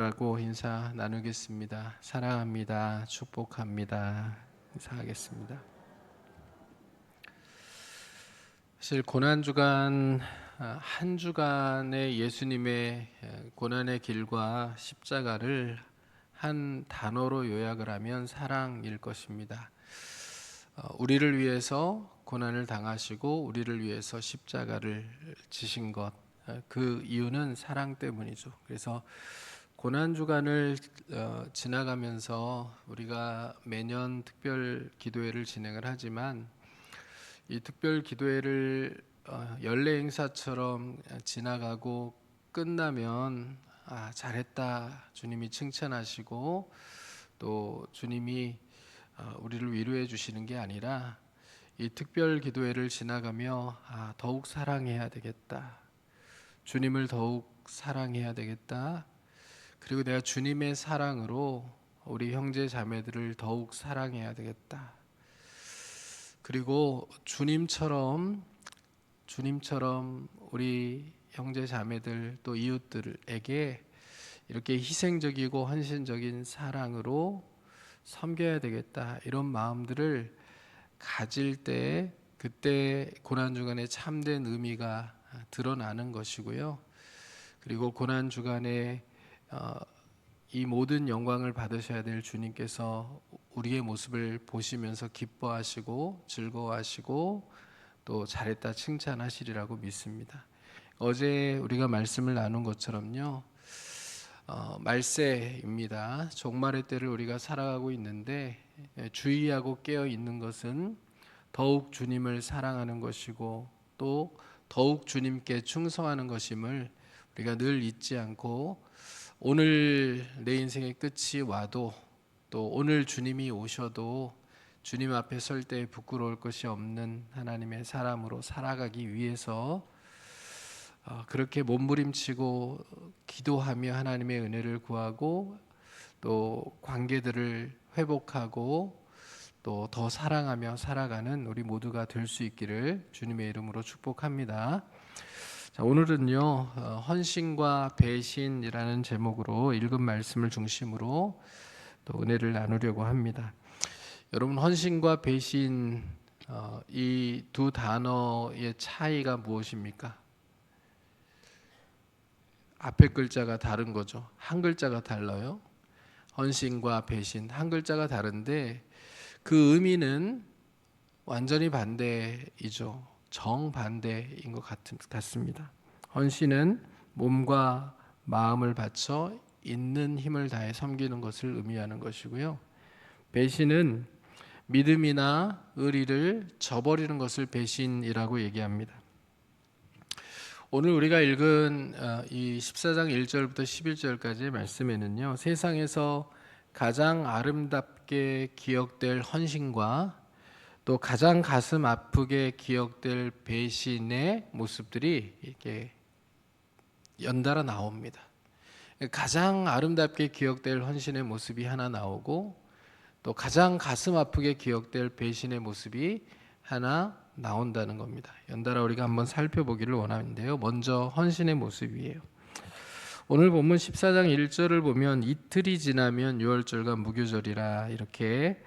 라고 인사 나누겠습니다. 사랑합니다. 축복합니다. 인사하겠습니다. 사실 고난주간 한 주간의 예수님의 고난의 길과 십자가를 한 단어로 요약을 하면 사랑일 것입니다. 우리를 위해서 고난을 당하시고 우리를 위해서 십자가를 지신 것, 그 이유는 사랑 때문이죠. 그래서 고난주간을 지나가면서 우리가 매년 특별 기도회를 진행을 하지만 이 특별 기도회를 연례 행사처럼 지나가고 끝나면 잘했다 주님이 칭찬하시고 또 주님이 우리를 위로해 주시는 게 아니라 이 특별 기도회를 지나가며 더욱 사랑해야 되겠다, 주님을 더욱 사랑해야 되겠다, 그리고 내가 주님의 사랑으로 우리 형제 자매들을 더욱 사랑해야 되겠다. 그리고 주님처럼 우리 형제 자매들 또 이웃들에게 이렇게 희생적이고 헌신적인 사랑으로 섬겨야 되겠다. 이런 마음들을 가질 때 그때 고난주간의 참된 의미가 드러나는 것이고요. 그리고 고난주간에 이 모든 영광을 받으셔야 될 주님께서 우리의 모습을 보시면서 기뻐하시고 즐거워하시고 또 잘했다 칭찬하시리라고 믿습니다. 어제 우리가 말씀을 나눈 것처럼요, 말세입니다. 종말의 때를 우리가 살아가고 있는데 주의하고 깨어 있는 것은 더욱 주님을 사랑하는 것이고 또 더욱 주님께 충성하는 것임을 우리가 늘 잊지 않고, 오늘 내 인생의 끝이 와도 또 오늘 주님이 오셔도 주님 앞에 설 때 부끄러울 것이 없는 하나님의 사람으로 살아가기 위해서 그렇게 몸부림치고 기도하며 하나님의 은혜를 구하고 또 관계들을 회복하고 또 더 사랑하며 살아가는 우리 모두가 될 수 있기를 주님의 이름으로 축복합니다. 자, 오늘은요, 헌신과 배신이라는 제목으로 읽은 말씀을 중심으로 또 은혜를 나누려고 합니다. 여러분, 헌신과 배신, 이 두 단어의 차이가 무엇입니까? 앞에 글자가 다른 거죠. 한 글자가 달라요. 헌신과 배신, 한 글자가 다른데 그 의미는 완전히 반대이죠. 정반대인 것 같습니다. 헌신은 몸과 마음을 바쳐 있는 힘을 다해 섬기는 것을 의미하는 것이고요. 배신은 믿음이나 의리를 저버리는 것을 배신이라고 얘기합니다. 오늘 우리가 읽은 이 14장 1절부터 11절까지의 말씀에는요, 세상에서 가장 아름답게 기억될 헌신과 또 가장 가슴 아프게 기억될 배신의 모습들이 이렇게 연달아 나옵니다. 가장 아름답게 기억될 헌신의 모습이 하나 나오고 또 가장 가슴 아프게 기억될 배신의 모습이 하나 나온다는 겁니다. 연달아 우리가 한번 살펴보기를 원하는데요, 먼저 헌신의 모습이에요. 오늘 본문 14장 1절을 보면 이틀이 지나면 유월절과 무교절이라 이렇게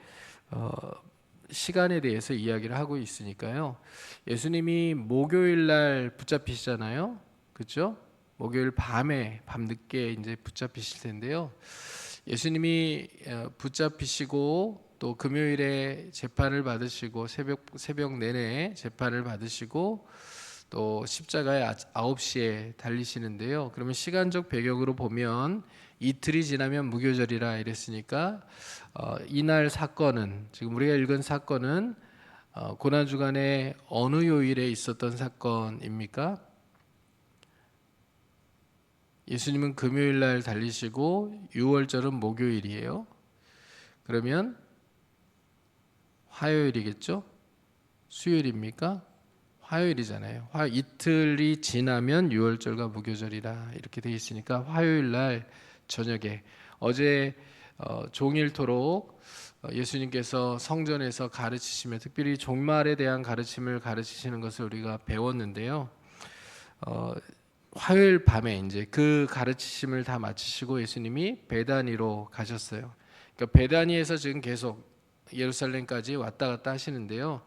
시간에 대해서 이야기를 하고 있으니까요, 예수님이 목요일 날 붙잡히시잖아요, 그렇죠? 목요일 밤늦게 이제 붙잡히실 텐데요, 예수님이 붙잡히시고 또 금요일에 재판을 받으시고 새벽 내내 재판을 받으시고 또 십자가에 9시에 달리시는데요, 그러면 시간적 배경으로 보면 이틀이 지나면 무교절이라 이랬으니까 이날 사건은, 지금 우리가 읽은 사건은 고난주간에 어느 요일에 있었던 사건입니까? 예수님은 금요일 날 달리시고 유월절은 목요일이에요. 그러면 화요일이겠죠? 수요일입니까? 화요일이잖아요. 이틀이 지나면 유월절과 무교절이라 이렇게 되어 있으니까 화요일 날 저녁에, 어제 종일토록 예수님께서 성전에서 가르치시며 특별히 종말에 대한 가르침을 가르치시는 것을 우리가 배웠는데요, 화요일 밤에 이제 그 가르치심을 다 마치시고 예수님이 베다니로 가셨어요. 그러니까 베다니에서 지금 계속 예루살렘까지 왔다 갔다 하시는데요.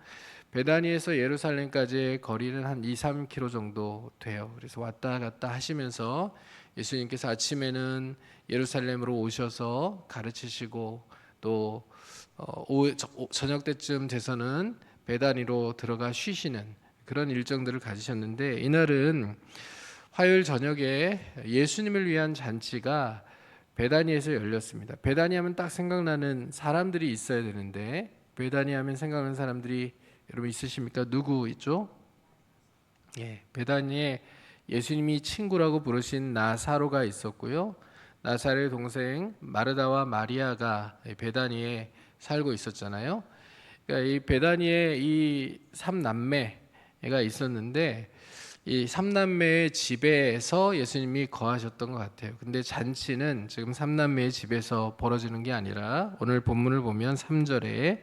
베다니에서 예루살렘까지의 거리는 한 2, 3km 정도 돼요. 그래서 왔다 갔다 하시면서 예수님께서 아침에는 예루살렘으로 오셔서 가르치시고 또 저녁 때쯤 돼서는 베다니로 들어가 쉬시는 그런 일정들을 가지셨는데, 이날은 화요일 저녁에 예수님을 위한 잔치가 베다니에서 열렸습니다. 베다니 하면 딱 생각나는 사람들이 있어야 되는데, 베다니 하면 생각나는 사람들이 여러분 있으십니까? 누구 있죠? 예, 베다니에 예수님이 친구라고 부르신 나사로가 있었고요. 나사로의 동생 마르다와 마리아가 베다니에 살고 있었잖아요. 그러니까 이 베다니에 이 삼남매가 있었는데, 이 삼남매의 집에서 예수님이 거하셨던 것 같아요. 근데 잔치는 지금 삼남매의 집에서 벌어지는 게 아니라 오늘 본문을 보면 3절에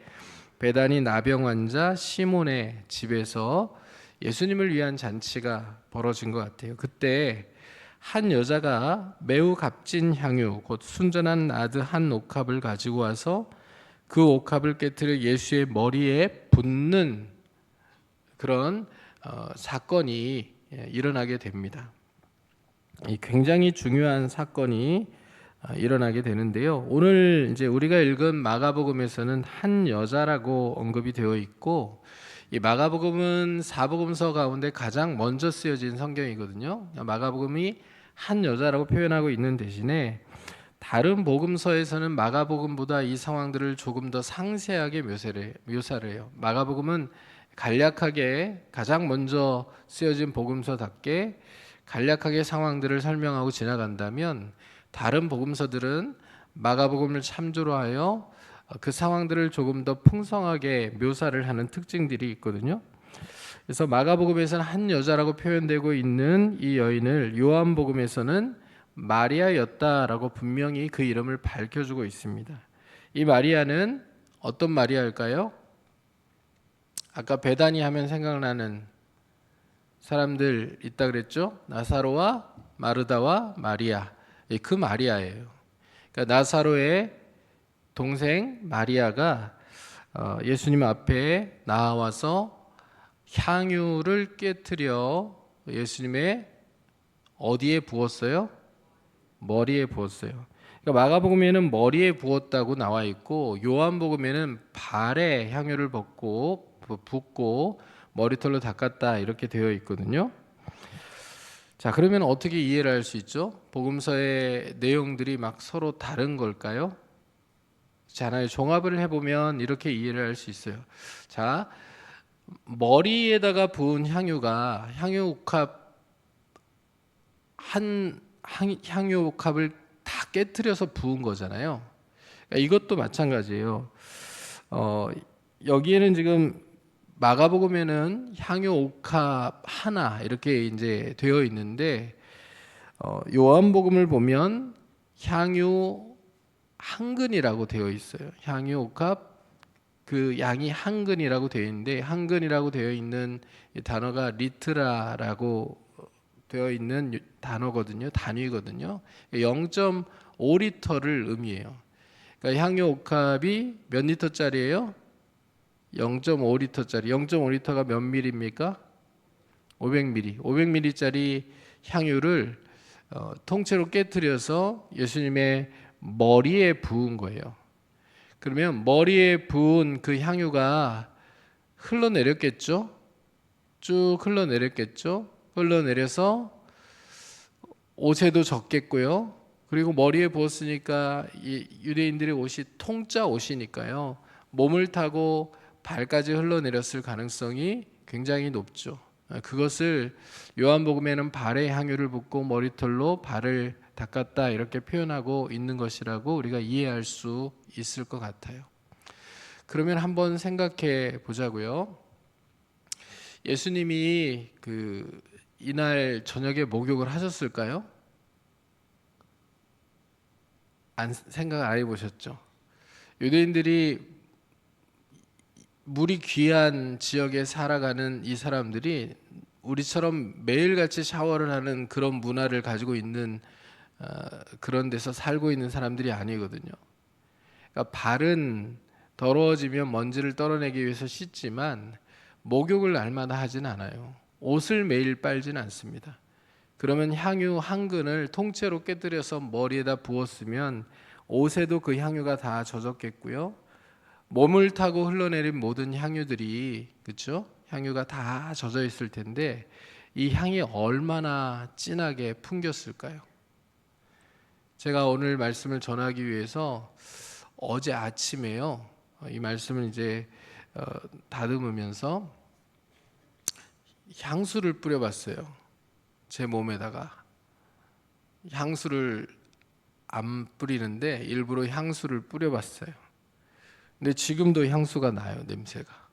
베다니 나병 환자 시몬의 집에서 예수님을 위한 잔치가 벌어진 것 같아요. 그때 한 여자가 매우 값진 향유 곧 순전한 나드 한 옥합을 가지고 와서 그 옥합을 깨뜨려 예수의 머리에 붓는 그런 사건이 일어나게 됩니다. 굉장히 중요한 사건이 일어나게 되는데요. 오늘 이제 우리가 읽은 마가복음에서는 한 여자라고 언급이 되어 있고, 이 마가복음은 사복음서 가운데 가장 먼저 쓰여진 성경이거든요. 마가복음이 한 여자라고 표현하고 있는 대신에 다른 복음서에서는 마가복음보다 이 상황들을 조금 더 상세하게 묘사를 해요. 마가복음은 간략하게 가장 먼저 쓰여진 복음서답게 간략하게 상황들을 설명하고 지나간다면, 다른 복음서들은 마가복음을 참조로 하여 그 상황들을 조금 더 풍성하게 묘사를 하는 특징들이 있거든요. 그래서 마가복음에서는 한 여자라고 표현되고 있는 이 여인을 요한복음에서는 마리아였다라고 분명히 그 이름을 밝혀주고 있습니다. 이 마리아는 어떤 마리아일까요? 아까 베다니 하면 생각나는 사람들 있다 그랬죠? 나사로와 마르다와 마리아, 그 마리아예요. 그러니까 나사로의 동생 마리아가 예수님 앞에 나와서 향유를 깨뜨려 예수님의 어디에 부었어요? 머리에 부었어요. 그러니까 마가복음에는 머리에 부었다고 나와 있고, 요한복음에는 발에 향유를 붓고 머리털로 닦았다 이렇게 되어 있거든요. 자, 그러면 어떻게 이해를 할 수 있죠? 복음서의 내용들이 막 서로 다른 걸까요? 자, 하나의 종합을 해보면 이렇게 이해를 할 수 있어요. 자, 머리에다가 부은 향유가 향유옥합 향유옥합을 다 깨트려서 부은 거잖아요. 그러니까 이것도 마찬가지예요. 여기에는 지금 마가복음에는 향유옥합 하나 이렇게 이제 되어 있는데, 요한복음을 보면 향유 한 근이라고 되어 있어요. 향유옥합 그 양이 한 근이라고 되어 있는데, 한 근이라고 되어 있는 단어가 리트라라고 되어 있는 단어거든요. 단위거든요. 0.5리터를 의미해요. 그러니까 향유 옥합이 몇 리터짜리예요? 0.5리터짜리. 0.5리터가 몇 밀입니까? 500ml. 500ml짜리 향유를 통째로 깨뜨려서 예수님의 머리에 부은 거예요. 그러면 머리에 부은 그 향유가 흘러내렸겠죠? 쭉 흘러내렸겠죠? 흘러내려서 옷에도 젖겠고요. 그리고 머리에 부었으니까 유대인들의 옷이 통짜 옷이니까요. 몸을 타고 발까지 흘러내렸을 가능성이 굉장히 높죠. 그것을 요한복음에는 발에 향유를 붓고 머리털로 발을 닦았다 이렇게 표현하고 있는 것이라고 우리가 이해할 수 있을 것 같아요. 그러면 한번 생각해 보자고요. 예수님이 이날 저녁에 목욕을 하셨을까요? 생각 안 해보셨죠? 유대인들이 물이 귀한 지역에 살아가는 이 사람들이 우리처럼 매일같이 샤워를 하는 그런 문화를 가지고 있는 그런 데서 살고 있는 사람들이 아니거든요. 그러니까 발은 더러워지면 먼지를 떨어내기 위해서 씻지만 목욕을 날마다 하진 않아요. 옷을 매일 빨진 않습니다. 그러면 향유 한 근을 통째로 깨뜨려서 머리에다 부었으면 옷에도 그 향유가 다 젖었겠고요. 몸을 타고 흘러내린 모든 향유들이, 그렇죠? 향유가 다 젖어 있을 텐데 이 향이 얼마나 진하게 풍겼을까요? 제가 오늘 말씀을 전하기 위해서 어제 아침에요. 이 말씀을 이제 다듬으면서 향수를 뿌려봤어요. 제 몸에다가. 향수를 안 뿌리는데 일부러 향수를 뿌려봤어요. 근데 지금도 향수가 나요, 냄새가.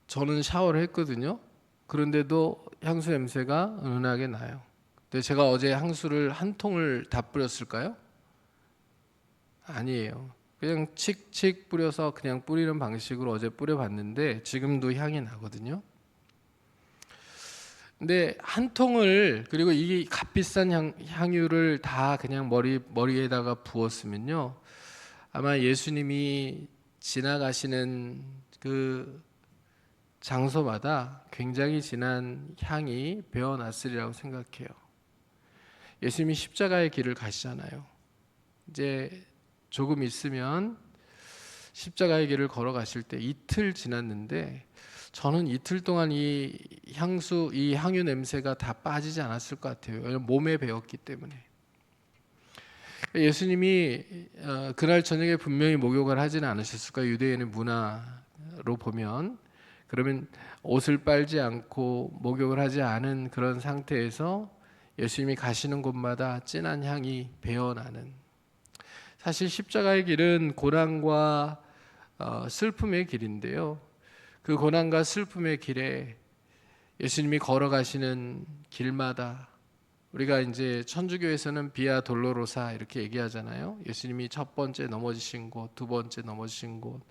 저는 샤워를 했거든요. 그런데도 향수 냄새가 은은하게 나요. 근데 제가 어제 향수를 한 통을 다 뿌렸을까요? 아니에요. 그냥 칙칙 뿌려서 그냥 뿌리는 방식으로 어제 뿌려봤는데 지금도 향이 나거든요. 근데 한 통을, 그리고 이 값비싼 향유를 다 그냥 머리에다가 부었으면요, 아마 예수님이 지나가시는 그 장소마다 굉장히 진한 향이 배어났으리라고 생각해요. 예수님이 십자가의 길을 가시잖아요. 이제 조금 있으면 십자가의 길을 걸어가실 때 이틀 지났는데 저는 이틀 동안 이 향유 냄새가 다 빠지지 않았을 것 같아요. 왜냐하면 몸에 배었기 때문에. 예수님이 그날 저녁에 분명히 목욕을 하지는 않으셨을까? 유대인의 문화로 보면. 그러면 옷을 빨지 않고 목욕을 하지 않은 그런 상태에서 예수님이 가시는 곳마다 진한 향이 배어나는, 사실 십자가의 길은 고난과 슬픔의 길인데요, 그 고난과 슬픔의 길에 예수님이 걸어가시는 길마다, 우리가 이제 천주교에서는 비아 돌로로사 이렇게 얘기하잖아요. 예수님이 첫 번째 넘어지신 곳, 두 번째 넘어지신 곳,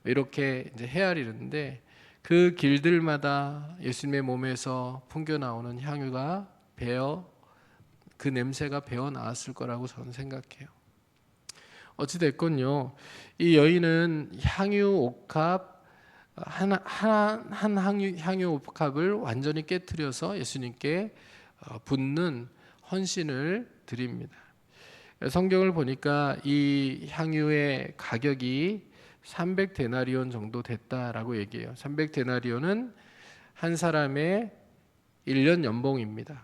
이렇게 이제 헤아리는데 그 길들마다 예수님의 몸에서 풍겨 나오는 향유가 그 냄새가 배어 나왔을 거라고 저는 생각해요. 어찌 됐건요, 이 여인은 향유 옥합 한 향유 옥합을 완전히 깨뜨려서 예수님께 붓는 헌신을 드립니다. 성경을 보니까 이 향유의 가격이 300데나리온 정도 됐다라고 얘기해요. 300데나리온은 한 사람의 1년 연봉입니다.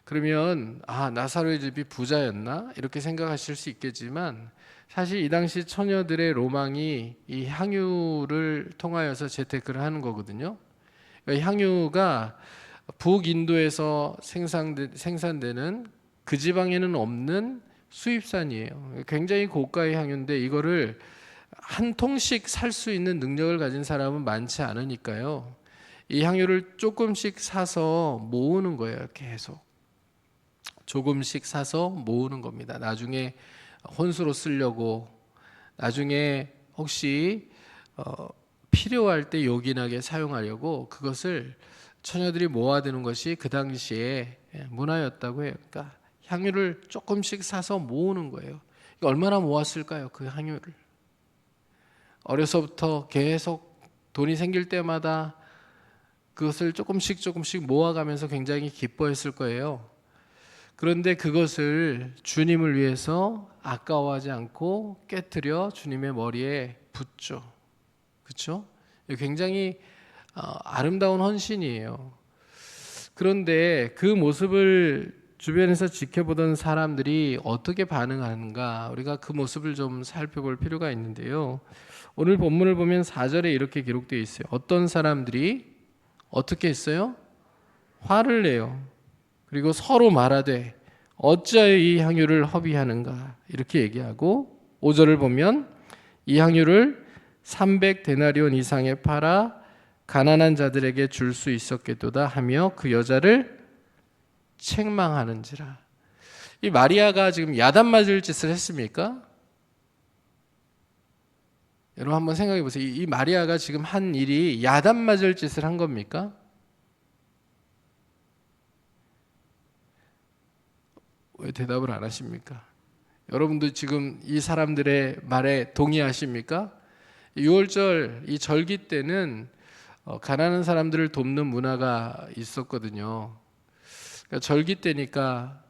그러면 나사로의 집이 부자였나? 이렇게 생각하실 수 있겠지만 사실 이 당시 처녀들의 로망이 이 향유를 통하여서 재테크를 하는 거거든요. 그러니까 향유가 북인도에서 생산되는 그 지방에는 없는 수입산이에요. 굉장히 고가의 향유인데 이거를 한 통씩 살 수 있는 능력을 가진 사람은 많지 않으니까요, 이 향유를 조금씩 사서 모으는 거예요. 계속 조금씩 사서 모으는 겁니다. 나중에 혼수로 쓰려고, 나중에 혹시 필요할 때 요긴하게 사용하려고 그것을 처녀들이 모아두는 것이 그 당시에 문화였다고 해요. 그러니까 향유를 조금씩 사서 모으는 거예요. 얼마나 모았을까요? 그 향유를 어려서부터 계속 돈이 생길 때마다 그것을 조금씩 모아가면서 굉장히 기뻐했을 거예요. 그런데 그것을 주님을 위해서 아까워하지 않고 깨뜨려 주님의 머리에 붓죠. 그렇죠? 굉장히 아름다운 헌신이에요. 그런데 그 모습을 주변에서 지켜보던 사람들이 어떻게 반응하는가, 우리가 그 모습을 좀 살펴볼 필요가 있는데요, 오늘 본문을 보면 4절에 이렇게 기록되어 있어요. 어떤 사람들이 어떻게 했어요? 화를 내요. 그리고 서로 말하되 어찌하여 이 향유를 허비하는가, 이렇게 얘기하고 5절을 보면 이 향유를 300데나리온 이상에 팔아 가난한 자들에게 줄 수 있었겠도다 하며 그 여자를 책망하는지라. 이 마리아가 지금 야단 맞을 짓을 했습니까? 여러분 한번 생각해 보세요. 이 마리아가 지금 한 일이 야단 맞을 짓을 한 겁니까? 왜 대답을 안 하십니까? 여러분도 지금 이 사람들의 말에 동의하십니까? 6월절 이 절기 때는 가난한 사람들을 돕는 문화가 있었거든요. 그러니까 절기 때니까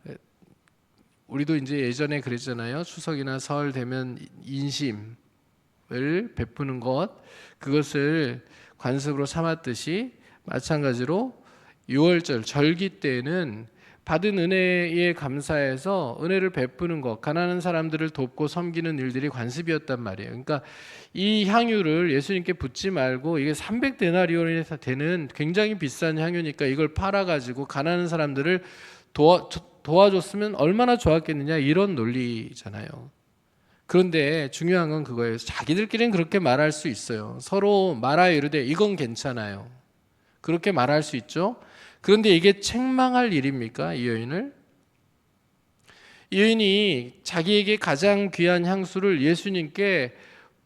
우리도 이제 예전에 그랬잖아요. 추석이나 설 되면 인심을 베푸는 것, 그것을 관습으로 삼았듯이 마찬가지로 6월절 절기 때는 받은 은혜에 감사해서 은혜를 베푸는 것, 가난한 사람들을 돕고 섬기는 일들이 관습이었단 말이에요. 그러니까 이 향유를 예수님께 붓지 말고, 이게 300데나리온이 되는 굉장히 비싼 향유니까 이걸 팔아가지고 가난한 사람들을 도와줬으면 얼마나 좋았겠느냐, 이런 논리잖아요. 그런데 중요한 건 그거예요. 자기들끼리는 그렇게 말할 수 있어요. 서로 말하여 이르되 이건 괜찮아요. 그렇게 말할 수 있죠. 그런데 이게 책망할 일입니까? 이 여인을? 이 여인이 자기에게 가장 귀한 향수를 예수님께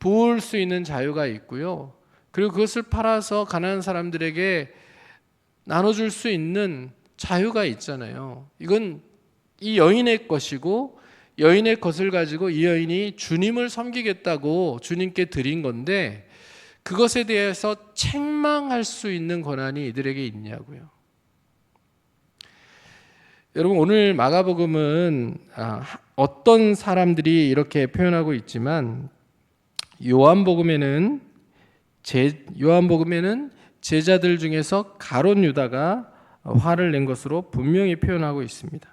부을 수 있는 자유가 있고요. 그리고 그것을 팔아서 가난한 사람들에게 나눠줄 수 있는 자유가 있잖아요. 이건 이 여인의 것이고, 여인의 것을 가지고 이 여인이 주님을 섬기겠다고 주님께 드린 건데, 그것에 대해서 책망할 수 있는 권한이 이들에게 있냐고요. 여러분, 오늘 마가복음은 어떤 사람들이 이렇게 표현하고 있지만, 요한복음에는 제자들 중에서 가룟 유다가 화를 낸 것으로 분명히 표현하고 있습니다.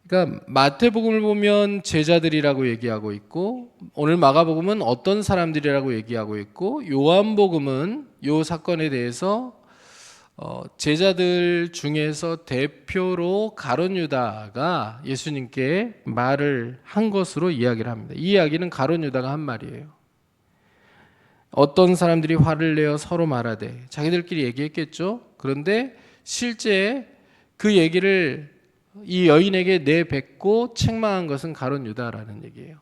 그러니까 마태복음을 보면 제자들이라고 얘기하고 있고, 오늘 마가복음은 어떤 사람들이라고 얘기하고 있고, 요한복음은 이 사건에 대해서 제자들 중에서 대표로 가룟 유다가 예수님께 말을 한 것으로 이야기를 합니다. 이 이야기는 가룟 유다가 한 말이에요. 어떤 사람들이 화를 내어 서로 말하되, 자기들끼리 얘기했겠죠. 그런데 실제 그 얘기를 이 여인에게 내뱉고 책망한 것은 가룟 유다라는 얘기예요.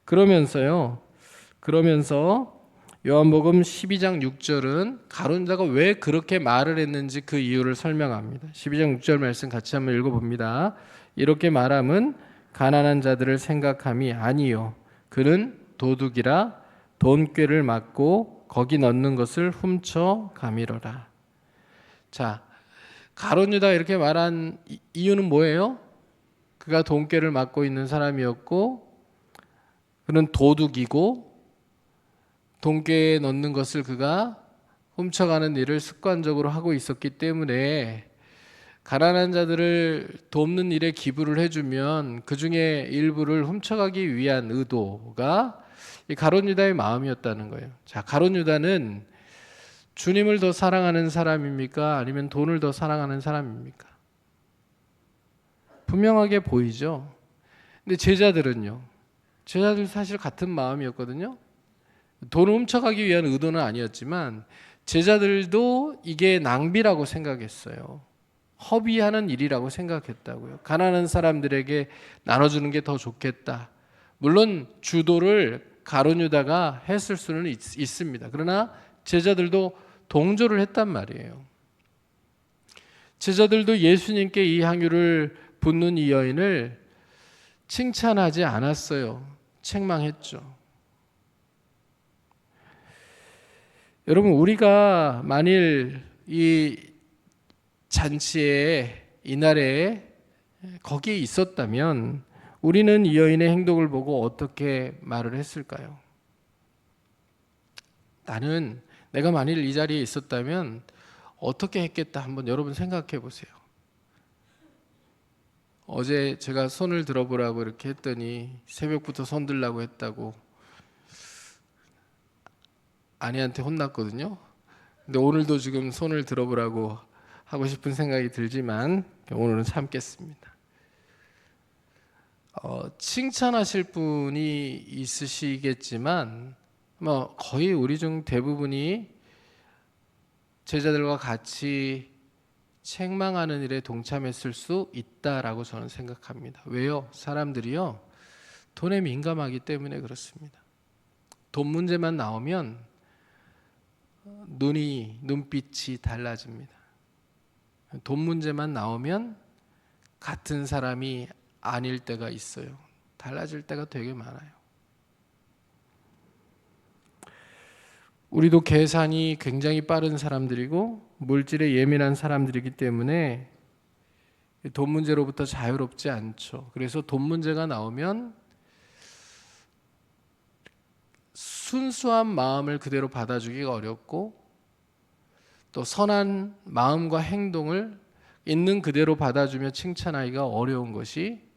그러면서 요한복음 12장 6절은 가룟 유다가 왜 그렇게 말을 했는지 그 이유를 설명합니다. 12장 6절 말씀 같이 한번 읽어봅니다. 이렇게 말함은 가난한 자들을 생각함이 아니요, 그는 도둑이라 돈꾀를 맞고 거기 넣는 것을 훔쳐 가미러라. 자, 가룟 유다가 이렇게 말한 이유는 뭐예요? 그가 돈꾀를 맞고 있는 사람이었고, 그는 도둑이고, 돈꾀에 넣는 것을 그가 훔쳐가는 일을 습관적으로 하고 있었기 때문에 가난한 자들을 돕는 일에 기부를 해주면 그 중에 일부를 훔쳐가기 위한 의도가 이 가룟 유다의 마음이었다는 거예요. 자, 가룟 유다는 주님을 더 사랑하는 사람입니까? 아니면 돈을 더 사랑하는 사람입니까? 분명하게 보이죠. 근데 제자들은요. 제자들 사실 같은 마음이었거든요. 돈을 훔쳐가기 위한 의도는 아니었지만 제자들도 이게 낭비라고 생각했어요. 허비하는 일이라고 생각했다고요. 가난한 사람들에게 나눠주는 게 더 좋겠다. 물론 주도를 가룟 유다가 했을 수는 있습니다. 그러나 제자들도 동조를 했단 말이에요. 제자들도 예수님께 이 향유를 붓는 이 여인을 칭찬하지 않았어요. 책망했죠. 여러분, 우리가 만일 이 잔치에 이날에 거기에 있었다면 우리는 이 여인의 행동을 보고 어떻게 말을 했을까요? 내가 만일 이 자리에 있었다면 어떻게 했겠다, 한번 여러분 생각해 보세요. 어제 제가 손을 들어보라고 이렇게 했더니 새벽부터 손 들라고 했다고 아내한테 혼났거든요. 근데 오늘도 지금 손을 들어보라고 하고 싶은 생각이 들지만 오늘은 참겠습니다. 칭찬하실 분이 있으시겠지만 거의 우리 중 대부분이 제자들과 같이 책망하는 일에 동참했을 수 있다라고 저는 생각합니다. 왜요? 사람들이요, 돈에 민감하기 때문에 그렇습니다. 돈 문제만 나오면 눈빛이 달라집니다. 돈 문제만 나오면 같은 사람이 아닐 때가 있어요. 달라질 때가 되게 많아요. 우리도 계산이 굉장히 빠른 사람들이고 물질에 예민한 사람들이기 때문에 돈 문제로부터 자유롭지 않죠. 그래서 돈 문제가 나오면 순수한 마음을 그대로 받아주기가 어렵고, 또 선한 마음과 행동을 있는 그대로 받아주며 칭찬하기가 어려운 것이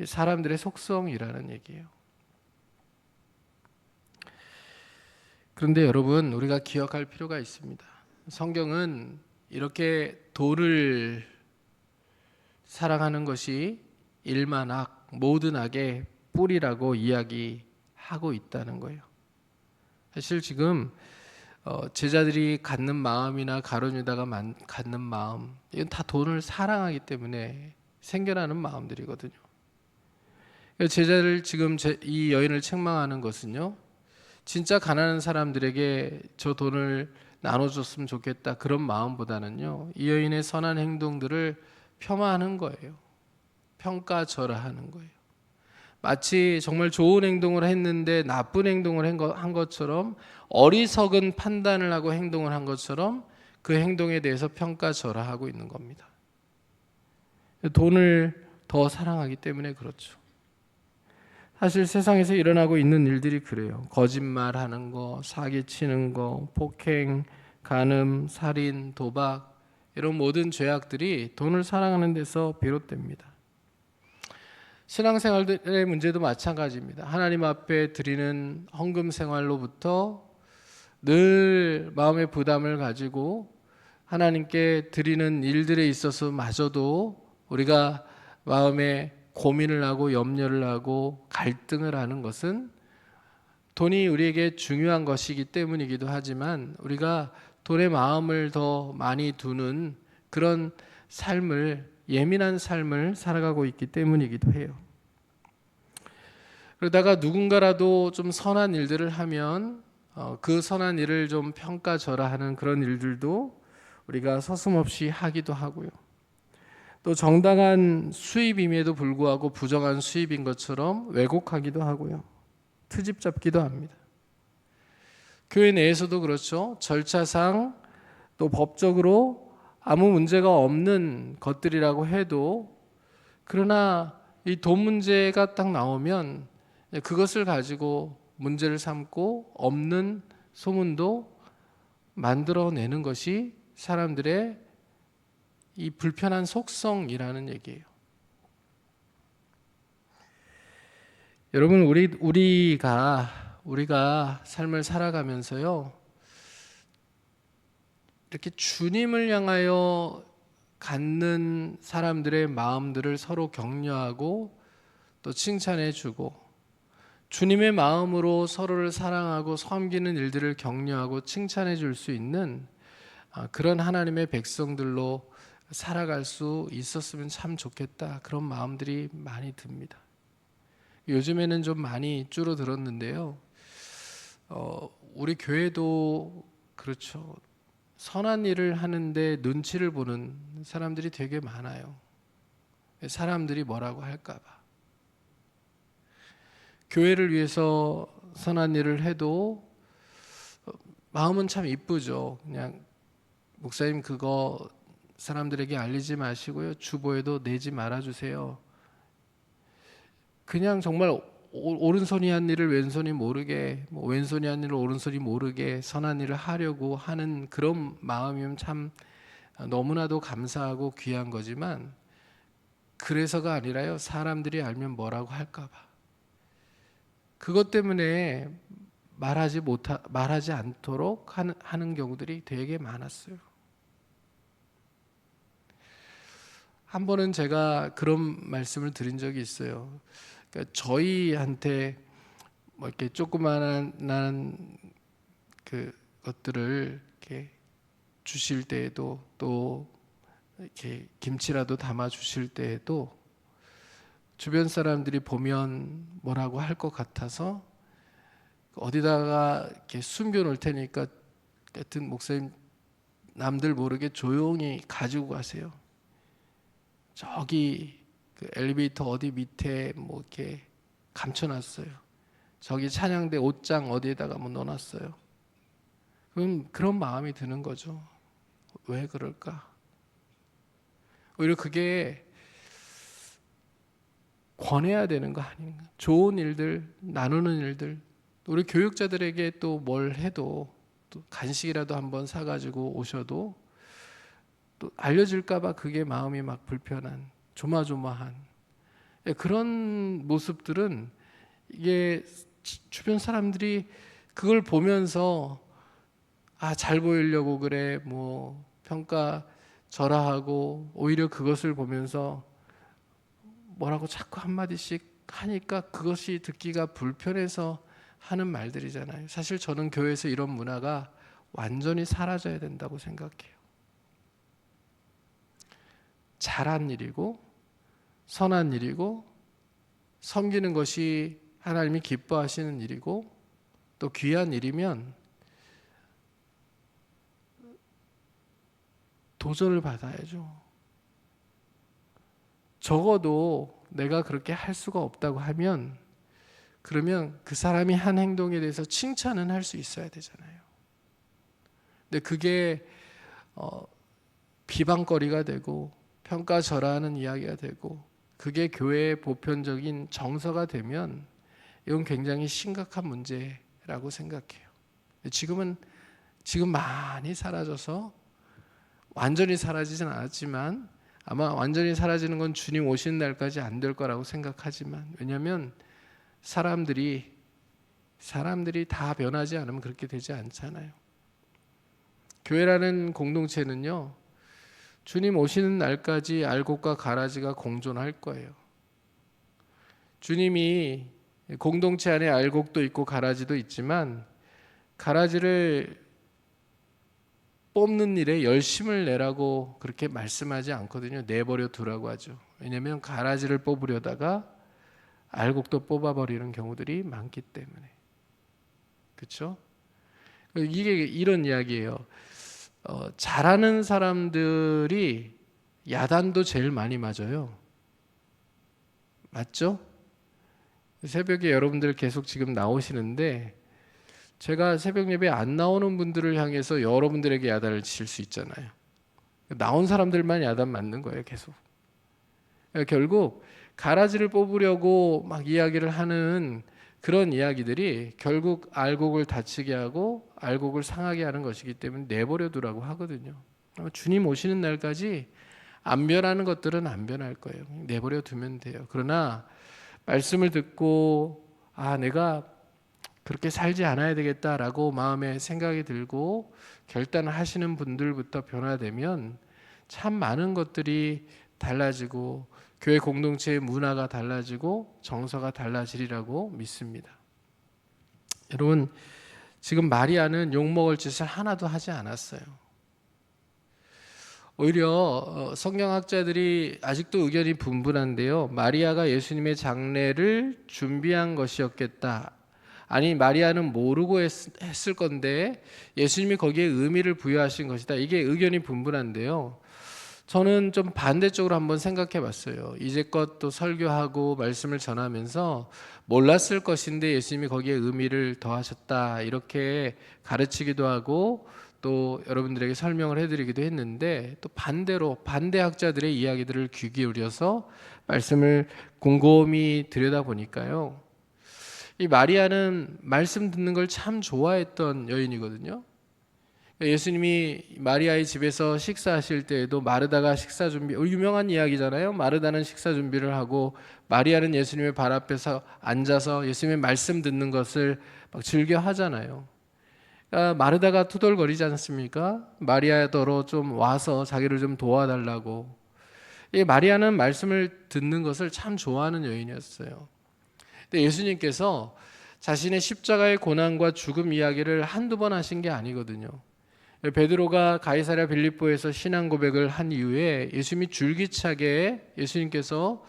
사람들의 속성이라는 얘기예요. 그런데 여러분, 우리가 기억할 필요가 있습니다. 성경은 이렇게 돈을 사랑하는 것이 일만 악, 모든 악의 뿌리라고 이야기하고 있다는 거예요. 사실 지금 제자들이 갖는 마음이나 가룟 유다가 갖는 마음, 이건 다 돈을 사랑하기 때문에 생겨나는 마음들이거든요. 제자를 지금 이 여인을 책망하는 것은요, 진짜 가난한 사람들에게 저 돈을 나눠줬으면 좋겠다 그런 마음보다는요, 이 여인의 선한 행동들을 폄하하는 거예요. 평가절하하는 거예요. 마치 정말 좋은 행동을 했는데 나쁜 행동을 한 것처럼, 어리석은 판단을 하고 행동을 한 것처럼 그 행동에 대해서 평가절하하고 있는 겁니다. 돈을 더 사랑하기 때문에 그렇죠. 사실 세상에서 일어나고 있는 일들이 그래요. 거짓말하는 거, 사기치는 거, 폭행, 간음, 살인, 도박, 이런 모든 죄악들이 돈을 사랑하는 데서 비롯됩니다. 신앙생활의 문제도 마찬가지입니다. 하나님 앞에 드리는 헌금 생활로부터 늘 마음의 부담을 가지고 하나님께 드리는 일들에 있어서 마저도 우리가 마음에 고민을 하고 염려를 하고 갈등을 하는 것은 돈이 우리에게 중요한 것이기 때문이기도 하지만, 우리가 돈의 마음을 더 많이 두는 그런 삶을, 예민한 삶을 살아가고 있기 때문이기도 해요. 그러다가 누군가라도 좀 선한 일들을 하면 그 선한 일을 좀 평가절하하는 그런 일들도 우리가 서슴없이 하기도 하고요. 또 정당한 수입임에도 불구하고 부정한 수입인 것처럼 왜곡하기도 하고요. 트집 잡기도 합니다. 교회 내에서도 그렇죠. 절차상 또 법적으로 아무 문제가 없는 것들이라고 해도, 그러나 이 돈 문제가 딱 나오면 그것을 가지고 문제를 삼고 없는 소문도 만들어내는 것이 사람들의 이 불편한 속성이라는 얘기예요. 여러분, 우리가 삶을 살아가면서요, 이렇게 주님을 향하여 갖는 사람들의 마음들을 서로 격려하고 또 칭찬해주고, 주님의 마음으로 서로를 사랑하고 섬기는 일들을 격려하고 칭찬해줄 수 있는 그런 하나님의 백성들로 살아갈 수 있었으면 참 좋겠다, 그런 마음들이 많이 듭니다. 요즘에는 좀 많이 줄어들었는데요, 우리 교회도 그렇죠. 선한 일을 하는데 눈치를 보는 사람들이 되게 많아요. 사람들이 뭐라고 할까 봐. 교회를 위해서 선한 일을 해도 마음은 참 이쁘죠. 그냥 목사님 그거 사람들에게 알리지 마시고요, 주보에도 내지 말아주세요. 그냥 정말 오른손이 한 일을 왼손이 모르게, 왼손이 한 일을 오른손이 모르게 선한 일을 하려고 하는 그런 마음이면 참 너무나도 감사하고 귀한 거지만, 그래서가 아니라요, 사람들이 알면 뭐라고 할까 봐. 그것 때문에 말하지 않도록 하는 경우들이 되게 많았어요. 한 번은 제가 그런 말씀을 드린 적이 있어요. 그러니까 저희한테 이렇게 조그마한 그 것들을 이렇게 주실 때에도, 또 이렇게 김치라도 담아 주실 때에도 주변 사람들이 보면 뭐라고 할 것 같아서 어디다가 이렇게 숨겨놓을 테니까 하여튼 목사님 남들 모르게 조용히 가지고 가세요. 저기 그 엘리베이터 어디 밑에 뭐 이렇게 감춰놨어요. 저기 찬양대 옷장 어디에다가 뭐 넣어놨어요. 그럼 그런 마음이 드는 거죠. 왜 그럴까? 오히려 그게 권해야 되는 거 아닌가? 좋은 일들, 나누는 일들, 우리 교육자들에게 또 뭘 해도 또 간식이라도 한번 사가지고 오셔도 또 알려질까봐 그게 마음이 막 불편한, 조마조마한 그런 모습들은 이게 주변 사람들이 그걸 보면서 잘 보이려고 그래, 뭐 평가절하하고 오히려 그것을 보면서 뭐라고 자꾸 한마디씩 하니까 그것이 듣기가 불편해서 하는 말들이잖아요. 사실 저는 교회에서 이런 문화가 완전히 사라져야 된다고 생각해요. 잘한 일이고 선한 일이고 섬기는 것이 하나님이 기뻐하시는 일이고 또 귀한 일이면 도전을 받아야죠. 적어도 내가 그렇게 할 수가 없다고 하면 그러면 그 사람이 한 행동에 대해서 칭찬은 할 수 있어야 되잖아요. 근데 그게 비방거리가 되고 평가절하하는 이야기가 되고 그게 교회의 보편적인 정서가 되면 이건 굉장히 심각한 문제라고 생각해요. 지금 많이 사라져서 완전히 사라지진 않았지만 아마 완전히 사라지는 건 주님 오시는 날까지 안 될 거라고 생각하지만 왜냐하면 사람들이 다 변하지 않으면 그렇게 되지 않잖아요. 교회라는 공동체는요, 주님 오시는 날까지 알곡과 가라지가 공존할 거예요. 주님이 공동체 안에 알곡도 있고 가라지도 있지만 가라지를 뽑는 일에 열심을 내라고 그렇게 말씀하지 않거든요. 내버려 두라고 하죠. 왜냐하면 가라지를 뽑으려다가 알곡도 뽑아버리는 경우들이 많기 때문에. 그렇죠? 이게 이런 이야기예요. 잘하는 사람들이 야단도 제일 많이 맞아요. 맞죠? 새벽에 여러분들 계속 지금 나오시는데 제가 새벽 예배 안 나오는 분들을 향해서 여러분들에게 야단을 칠 수 있잖아요. 나온 사람들만 야단 맞는 거예요, 계속. 결국 가라지를 뽑으려고 막 이야기를 하는 그런 이야기들이 결국 알곡을 다치게 하고 알곡을 상하게 하는 것이기 때문에 내버려 두라고 하거든요. 주님 오시는 날까지 안 변하는 것들은 안 변할 거예요. 내버려 두면 돼요. 그러나 말씀을 듣고 내가 그렇게 살지 않아야 되겠다라고 마음에 생각이 들고 결단하시는 분들부터 변화되면 참 많은 것들이 달라지고 교회 공동체의 문화가 달라지고 정서가 달라지리라고 믿습니다. 여러분, 지금 마리아는 욕먹을 짓을 하나도 하지 않았어요. 오히려 성경학자들이 아직도 의견이 분분한데요. 마리아가 예수님의 장례를 준비한 것이었겠다. 아니, 마리아는 모르고 했을 건데 예수님이 거기에 의미를 부여하신 것이다. 이게 의견이 분분한데요. 저는 좀 반대쪽으로 한번 생각해 봤어요. 이제껏 또 설교하고 말씀을 전하면서 몰랐을 것인데 예수님이 거기에 의미를 더하셨다. 이렇게 가르치기도 하고 또 여러분들에게 설명을 해드리기도 했는데 또 반대로 반대학자들의 이야기들을 귀 기울여서 말씀을 곰곰이 들여다보니까요. 이 마리아는 말씀 듣는 걸 참 좋아했던 여인이거든요. 예수님이 마리아의 집에서 식사하실 때에도 마르다가 식사 준비, 유명한 이야기잖아요. 마르다는 식사 준비를 하고 마리아는 예수님의 발 앞에서 앉아서 예수님의 말씀 듣는 것을 막 즐겨 하잖아요. 그러니까 마르다가 투덜거리지 않습니까? 마리아더러 좀 와서 자기를 좀 도와달라고. 이 마리아는 말씀을 듣는 것을 참 좋아하는 여인이었어요. 근데 예수님께서 자신의 십자가의 고난과 죽음 이야기를 한두 번 하신 게 아니거든요. 베드로가 가이사랴 빌립보에서 신앙 고백을 한 이후에 예수님이 줄기차게 예수님께서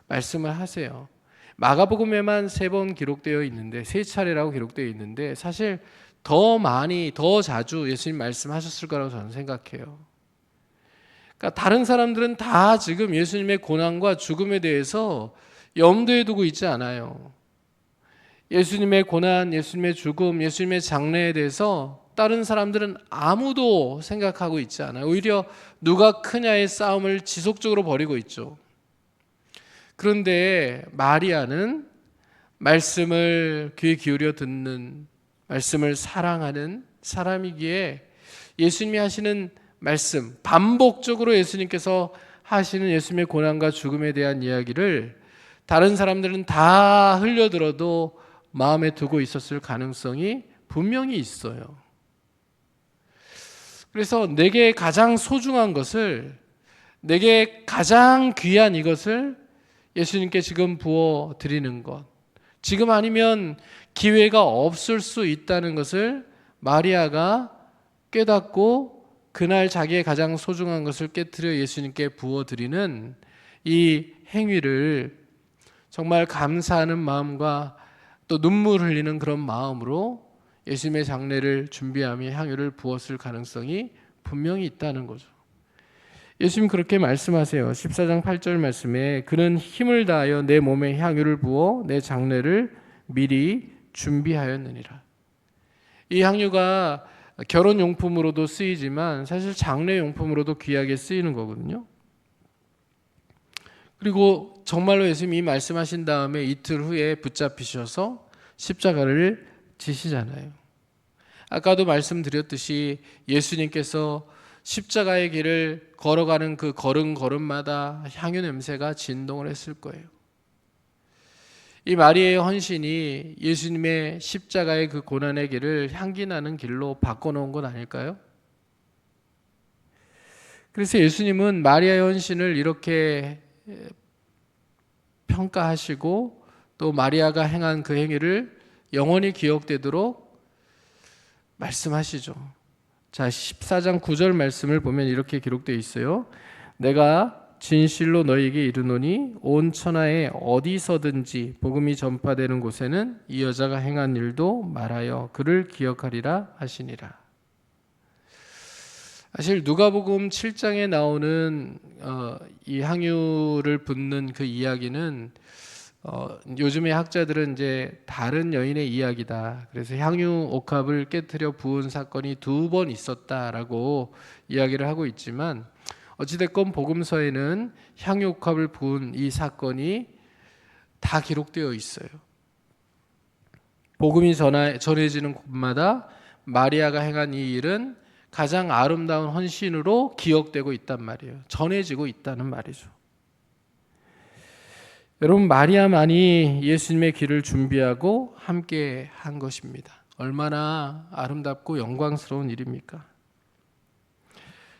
말씀을 하세요. 마가복음에만 3번 기록되어 있는데 3차례라고 기록되어 있는데 사실 더 많이 더 자주 예수님 말씀하셨을 거라고 저는 생각해요. 그러니까 다른 사람들은 다 지금 예수님의 고난과 죽음에 대해서 염두에 두고 있지 않아요. 예수님의 고난, 예수님의 죽음, 예수님의 장래에 대해서 다른 사람들은 아무도 생각하고 있지 않아요. 오히려 누가 크냐의 싸움을 지속적으로 벌이고 있죠. 그런데 마리아는 말씀을 귀에 기울여 듣는, 말씀을 사랑하는 사람이기에 예수님이 하시는 말씀, 반복적으로 예수님께서 하시는 예수님의 고난과 죽음에 대한 이야기를 다른 사람들은 다 흘려들어도 마음에 두고 있었을 가능성이 분명히 있어요. 그래서 내게 가장 소중한 것을, 내게 가장 귀한 이것을 예수님께 지금 부어 드리는 것, 지금 아니면 기회가 없을 수 있다는 것을 마리아가 깨닫고 그날 자기의 가장 소중한 것을 깨트려 예수님께 부어 드리는 이 행위를 정말 감사하는 마음과 또 눈물 흘리는 그런 마음으로 예수님의 장례를 준비하며 향유를 부었을 가능성이 분명히 있다는 거죠. 예수님 그렇게 말씀하세요. 14장 8절 말씀에 그는 힘을 다하여 내 몸에 향유를 부어 내 장례를 미리 준비하였느니라. 이 향유가 결혼용품으로도 쓰이지만 사실 장례용품으로도 귀하게 쓰이는 거거든요. 그리고 정말로 예수님이 이 말씀하신 다음에 이틀 후에 붙잡히셔서 십자가를 지시잖아요. 아까도 말씀드렸듯이 예수님께서 십자가의 길을 걸어가는 그 걸음걸음마다 향유 냄새가 진동을 했을 거예요. 이 마리아의 헌신이 예수님의 십자가의 그 고난의 길을 향기 나는 길로 바꿔놓은 건 아닐까요? 그래서 예수님은 마리아의 헌신을 이렇게 평가하시고 또 마리아가 행한 그 행위를 영원히 기억되도록 말씀하시죠. 자, 14장 9절 말씀을 보면 이렇게 기록되어 있어요. 내가 진실로 너희에게 이르노니 온 천하에 어디서든지 복음이 전파되는 곳에는 이 여자가 행한 일도 말하여 그를 기억하리라 하시니라. 사실 누가복음 7장에 나오는 이 향유를 붓는 그 이야기는 요즘의 학자들은 이제 다른 여인의 이야기다. 그래서 향유 옥합을 깨트려 부은 사건이 2번 있었다라고 이야기를 하고 있지만 어찌됐건 복음서에는 향유 옥합을 부은 이 사건이 다 기록되어 있어요. 복음이 전해지는 곳마다 마리아가 행한 이 일은 가장 아름다운 헌신으로 기억되고 있단 말이에요. 전해지고 있다는 말이죠. 여러분, 마리아만이 예수님의 길을 준비하고 함께 한 것입니다. 얼마나 아름답고 영광스러운 일입니까?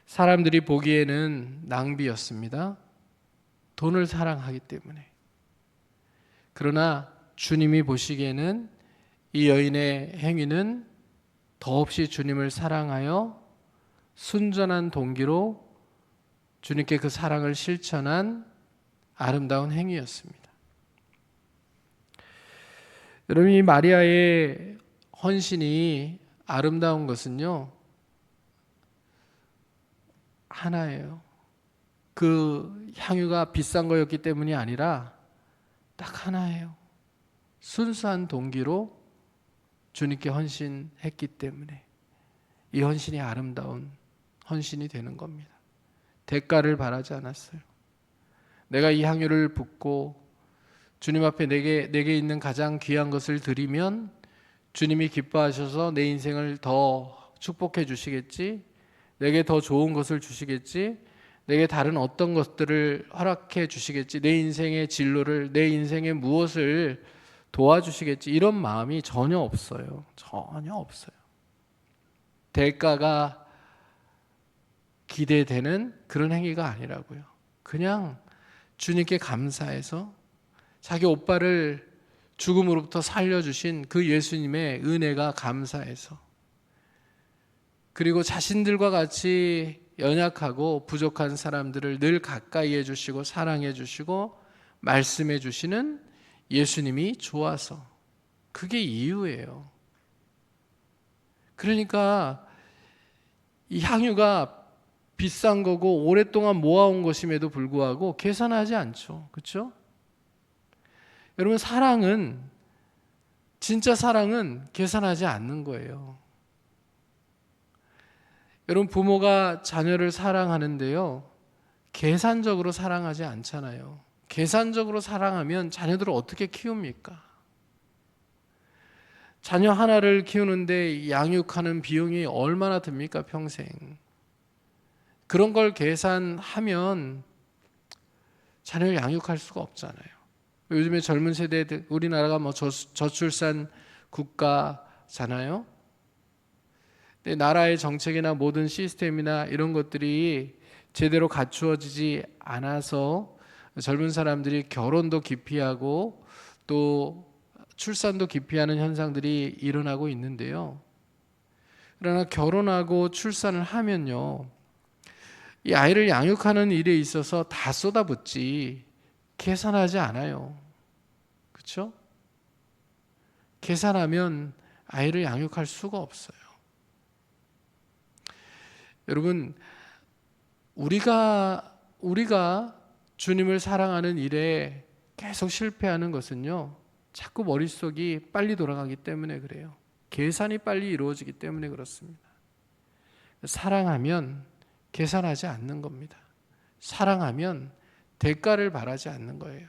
사람들이 보기에는 낭비였습니다. 돈을 사랑하기 때문에. 그러나 주님이 보시기에는 이 여인의 행위는 더없이 주님을 사랑하여 순전한 동기로 주님께 그 사랑을 실천한 아름다운 행위였습니다. 여러분, 이 마리아의 헌신이 아름다운 것은요, 하나예요. 그 향유가 비싼 거였기 때문이 아니라 딱 하나예요. 순수한 동기로 주님께 헌신했기 때문에 이 헌신이 아름다운 헌신이 되는 겁니다. 대가를 바라지 않았어요. 내가 이 향유를 붓고 주님 앞에 내게 있는 가장 귀한 것을 드리면 주님이 기뻐하셔서 내 인생을 더 축복해 주시겠지, 내게 더 좋은 것을 주시겠지, 내게 다른 어떤 것들을 허락해 주시겠지, 내 인생의 진로를, 내 인생의 무엇을 도와주시겠지, 이런 마음이 전혀 없어요. 전혀 없어요. 대가가 기대되는 그런 행위가 아니라고요. 그냥 주님께 감사해서 자기 오빠를 죽음으로부터 살려주신 그 예수님의 은혜가 감사해서, 그리고 자신들과 같이 연약하고 부족한 사람들을 늘 가까이 해주시고 사랑해 주시고 말씀해 주시는 예수님이 좋아서, 그게 이유예요. 그러니까 이 향유가 비싼 거고 오랫동안 모아온 것임에도 불구하고 계산하지 않죠. 그렇죠? 여러분, 진짜 사랑은 계산하지 않는 거예요. 여러분, 부모가 자녀를 사랑하는데요, 계산적으로 사랑하지 않잖아요. 계산적으로 사랑하면 자녀들을 어떻게 키웁니까? 자녀 하나를 키우는데 양육하는 비용이 얼마나 듭니까, 평생? 그런 걸 계산하면 자녀를 양육할 수가 없잖아요. 요즘에 젊은 세대들, 우리나라가 저출산 국가잖아요. 근데 나라의 정책이나 모든 시스템이나 이런 것들이 제대로 갖추어지지 않아서 젊은 사람들이 결혼도 기피하고 또 출산도 기피하는 현상들이 일어나고 있는데요. 그러나 결혼하고 출산을 하면요, 이 아이를 양육하는 일에 있어서 다 쏟아붓지 계산하지 않아요. 그렇죠? 계산하면 아이를 양육할 수가 없어요. 여러분, 우리가 주님을 사랑하는 일에 계속 실패하는 것은요, 자꾸 머릿속이 빨리 돌아가기 때문에 그래요. 계산이 빨리 이루어지기 때문에 그렇습니다. 사랑하면 계산하지 않는 겁니다. 사랑하면 대가를 바라지 않는 거예요.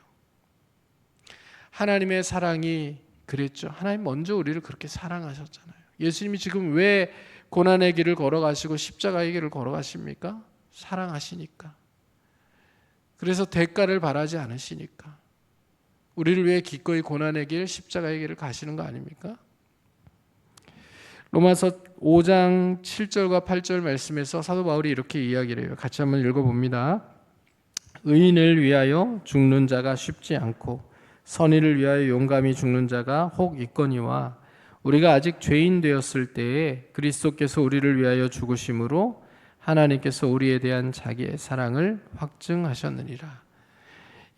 하나님의 사랑이 그랬죠. 하나님 먼저 우리를 그렇게 사랑하셨잖아요. 예수님이 지금 왜 고난의 길을 걸어가시고 십자가의 길을 걸어가십니까? 사랑하시니까. 그래서 대가를 바라지 않으시니까. 우리를 위해 기꺼이 고난의 길, 십자가의 길을 가시는 거 아닙니까? 로마서 5장 7절과 8절 말씀에서 사도 바울이 이렇게 이야기를 해요. 같이 한번 읽어봅니다. 의인을 위하여 죽는 자가 쉽지 않고 선의를 위하여 용감히 죽는 자가 혹 있거니와 우리가 아직 죄인 되었을 때에 그리스도께서 우리를 위하여 죽으심으로 하나님께서 우리에 대한 자기의 사랑을 확증하셨느니라.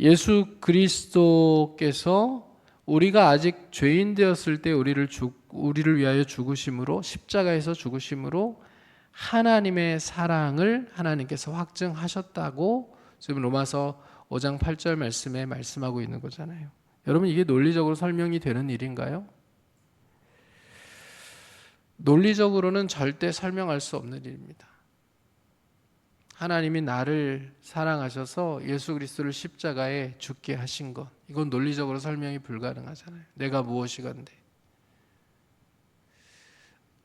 예수 그리스도께서 우리가 아직 죄인 되었을 때 우리를 위하여 죽으심으로, 십자가에서 죽으심으로 하나님의 사랑을 하나님께서 확증하셨다고 지금 로마서 5장 8절 말씀에 말씀하고 있는 거잖아요. 여러분, 이게 논리적으로 설명이 되는 일인가요? 논리적으로는 절대 설명할 수 없는 일입니다. 하나님이 나를 사랑하셔서 예수 그리스도를 십자가에 죽게 하신 것, 이건 논리적으로 설명이 불가능하잖아요. 내가 무엇이건데.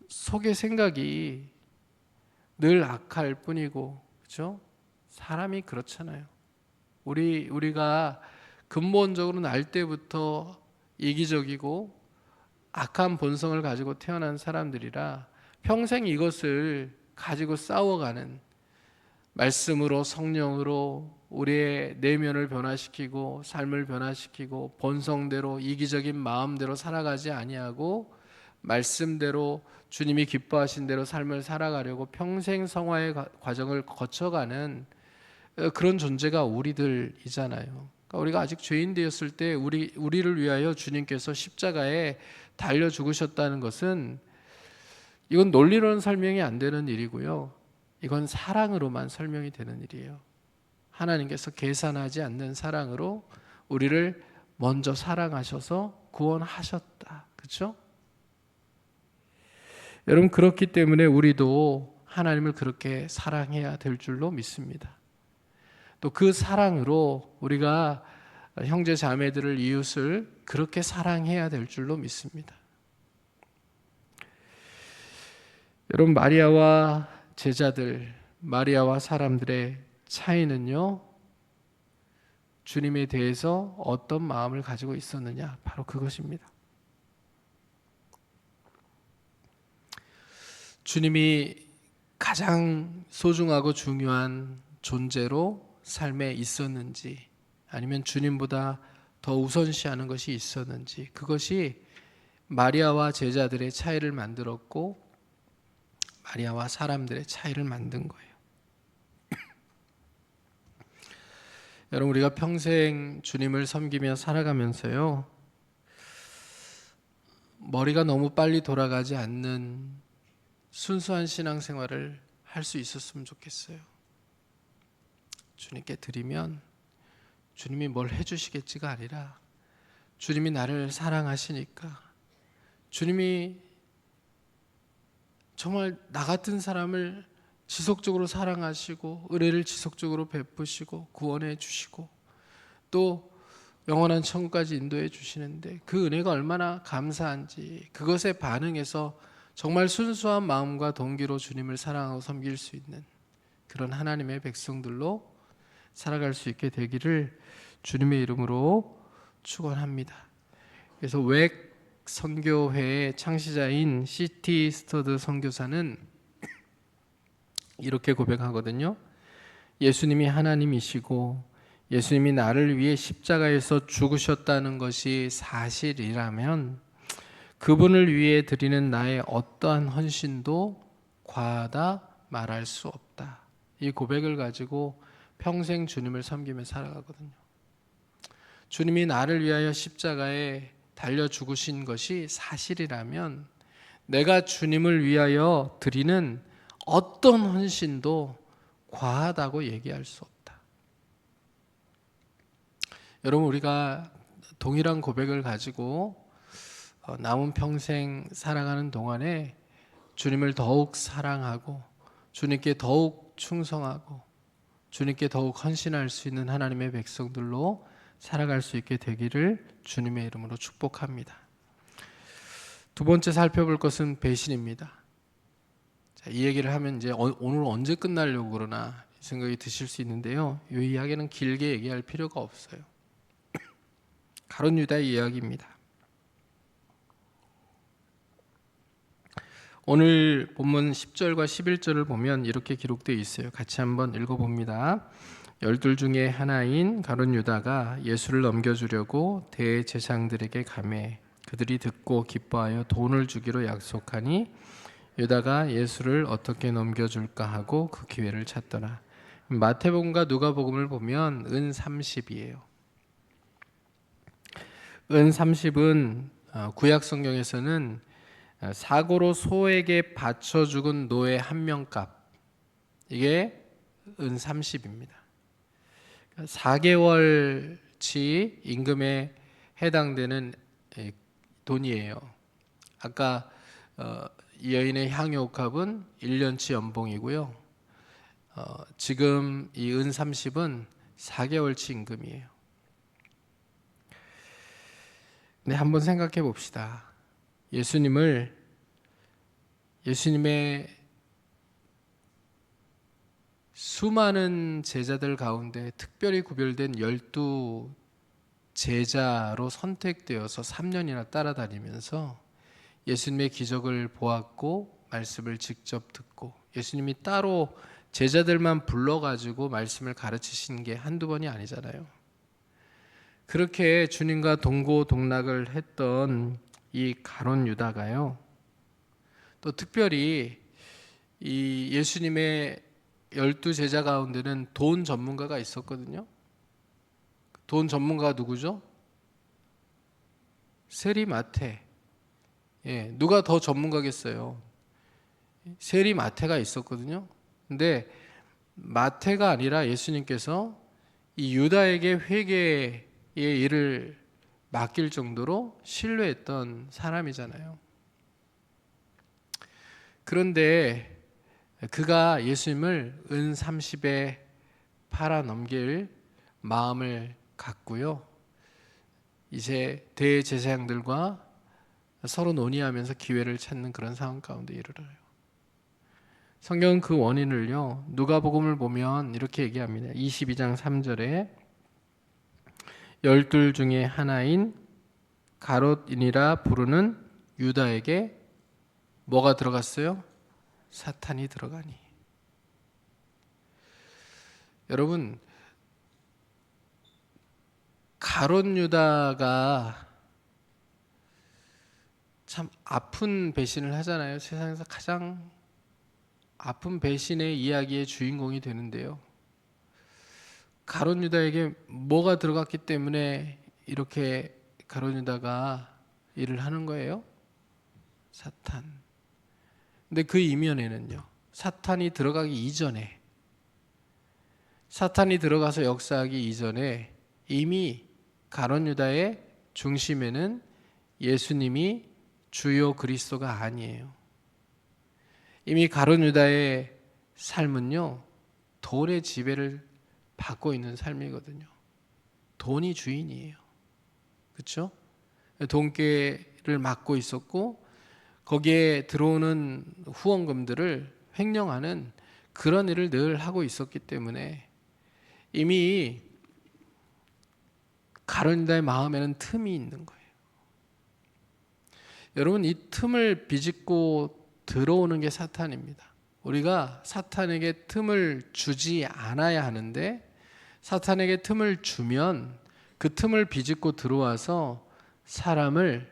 속의 생각이 늘 악할 뿐이고, 그렇죠? 사람이 그렇잖아요. 우리가 근본적으로 날 때부터 이기적이고 악한 본성을 가지고 태어난 사람들이라 평생 이것을 가지고 싸워가는, 말씀으로 성령으로 우리의 내면을 변화시키고 삶을 변화시키고 본성대로 이기적인 마음대로 살아가지 아니하고 말씀대로 주님이 기뻐하신 대로 삶을 살아가려고 평생 성화의 과정을 거쳐가는 그런 존재가 우리들이잖아요. 그러니까 우리가 아직 죄인 되었을 때 우리를 위하여 주님께서 십자가에 달려 죽으셨다는 것은, 이건 논리로는 설명이 안 되는 일이고요. 이건 사랑으로만 설명이 되는 일이에요. 하나님께서 계산하지 않는 사랑으로 우리를 먼저 사랑하셔서 구원하셨다. 그렇죠? 여러분, 그렇기 때문에 우리도 하나님을 그렇게 사랑해야 될 줄로 믿습니다. 또 그 사랑으로 우리가 형제 자매들을, 이웃을 그렇게 사랑해야 될 줄로 믿습니다. 여러분, 마리아와 제자들, 마리아와 사람들의 차이는요, 주님에 대해서 어떤 마음을 가지고 있었느냐, 바로 그것입니다. 주님이 가장 소중하고 중요한 존재로 삶에 있었는지, 아니면 주님보다 더 우선시하는 것이 있었는지, 그것이 마리아와 제자들의 차이를 만들었고 마리아와 사람들의 차이를 만든 거예요. 여러분, 우리가 평생 주님을 섬기며 살아가면서요, 머리가 너무 빨리 돌아가지 않는 순수한 신앙생활을 할 수 있었으면 좋겠어요. 주님께 드리면 주님이 뭘 해주시겠지가 아니라 주님이 나를 사랑하시니까, 주님이 정말 나 같은 사람을 지속적으로 사랑하시고 은혜를 지속적으로 베푸시고 구원해 주시고 또 영원한 천국까지 인도해 주시는데, 그 은혜가 얼마나 감사한지, 그것에 반응해서 정말 순수한 마음과 동기로 주님을 사랑하고 섬길 수 있는 그런 하나님의 백성들로 살아갈 수 있게 되기를 주님의 이름으로 축원합니다. 그래서 웩 선교회의 창시자인 C.T. 스터드 선교사는 이렇게 고백하거든요. 예수님이 하나님이시고 예수님이 나를 위해 십자가에서 죽으셨다는 것이 사실이라면 그분을 위해 드리는 나의 어떠한 헌신도 과하다 말할 수 없다. 이 고백을 가지고 평생 주님을 섬기며 살아가거든요. 주님이 나를 위하여 십자가에 달려 죽으신 것이 사실이라면 내가 주님을 위하여 드리는 어떤 헌신도 과하다고 얘기할 수 없다. 여러분, 우리가 동일한 고백을 가지고 남은 평생 살아가는 동안에 주님을 더욱 사랑하고 주님께 더욱 충성하고 주님께 더욱 헌신할 수 있는 하나님의 백성들로 살아갈 수 있게 되기를 주님의 이름으로 축복합니다. 두 번째 살펴볼 것은 배신입니다. 자, 이 얘기를 하면 이제 오늘 언제 끝나려고 그러나 생각이 드실 수 있는데요, 이 이야기는 길게 얘기할 필요가 없어요. 가룟 유다의 이야기입니다. 오늘 본문 10절과 11절을 보면 이렇게 기록되어 있어요. 같이 한번 읽어봅니다. 12 중에 하나인 가룟 유다가 예수를 넘겨주려고 대제사장들에게 가매 그들이 듣고 기뻐하여 돈을 주기로 약속하니 유다가 예수를 어떻게 넘겨줄까 하고 그 기회를 찾더라. 마태복음과 누가복음을 보면 은 30이에요. 은 30은 구약 성경에서는 사고로 소에게 바쳐 죽은 노예 한 명값, 이게 은 30입니다. 4개월치 임금에 해당되는 돈이에요. 아까 이 여인의 향유옥합은 1년치 연봉이고요. 지금 이 은 30은 4개월치 임금이에요. 근데 한번 생각해 봅시다. 예수님의 수많은 제자들 가운데 특별히 구별된 12 제자로 선택되어서 3년이나 따라다니면서 예수님의 기적을 보았고 말씀을 직접 듣고, 예수님이 따로 제자들만 불러가지고 말씀을 가르치신 게 한두 번이 아니잖아요. 그렇게 주님과 동고동락을 했던 이 가룟 유다가요, 또 특별히 이 예수님의 12 제자 가운데는 돈 전문가가 있었거든요. 돈 전문가가 누구죠? 세리마태. 누가 더 전문가겠어요? 세리마태가 있었거든요. 근데 마태가 아니라 예수님께서 이 유다에게 회개의 일을 맡길 정도로 신뢰했던 사람이잖아요. 그런데 그가 예수님을 은 30에 팔아 넘길 마음을 갖고요, 이제 대제사장들과 서로 논의하면서 기회를 찾는 그런 상황 가운데 이르러요. 성경은 그 원인을요, 누가복음을 보면 이렇게 얘기합니다. 22장 3절에 12 중에 하나인 가롯인이라 부르는 유다에게 뭐가 들어갔어요? 사탄이 들어가니. 여러분, 가롯 유다가 참 아픈 배신을 하잖아요. 세상에서 가장 아픈 배신의 이야기의 주인공이 되는데요, 가룟 유다에게 뭐가 들어갔기 때문에 이렇게 가룟 유다가 일을 하는 거예요? 사탄. 근데 그 이면에는요, 사탄이 들어가기 이전에, 사탄이 들어가서 역사하기 이전에 이미 가룟 유다의 중심에는 예수님이 주요 그리스도가 아니에요. 이미 가룟 유다의 삶은요, 돈의 지배를 받고 있는 삶이거든요. 돈이 주인이에요. 그렇죠? 돈괴를 맡고 있었고 거기에 들어오는 후원금들을 횡령하는 그런 일을 늘 하고 있었기 때문에 이미 가룟 유다의 마음에는 틈이 있는 거예요. 여러분, 이 틈을 비집고 들어오는 게 사탄입니다. 우리가 사탄에게 틈을 주지 않아야 하는데 사탄에게 틈을 주면 그 틈을 비집고 들어와서 사람을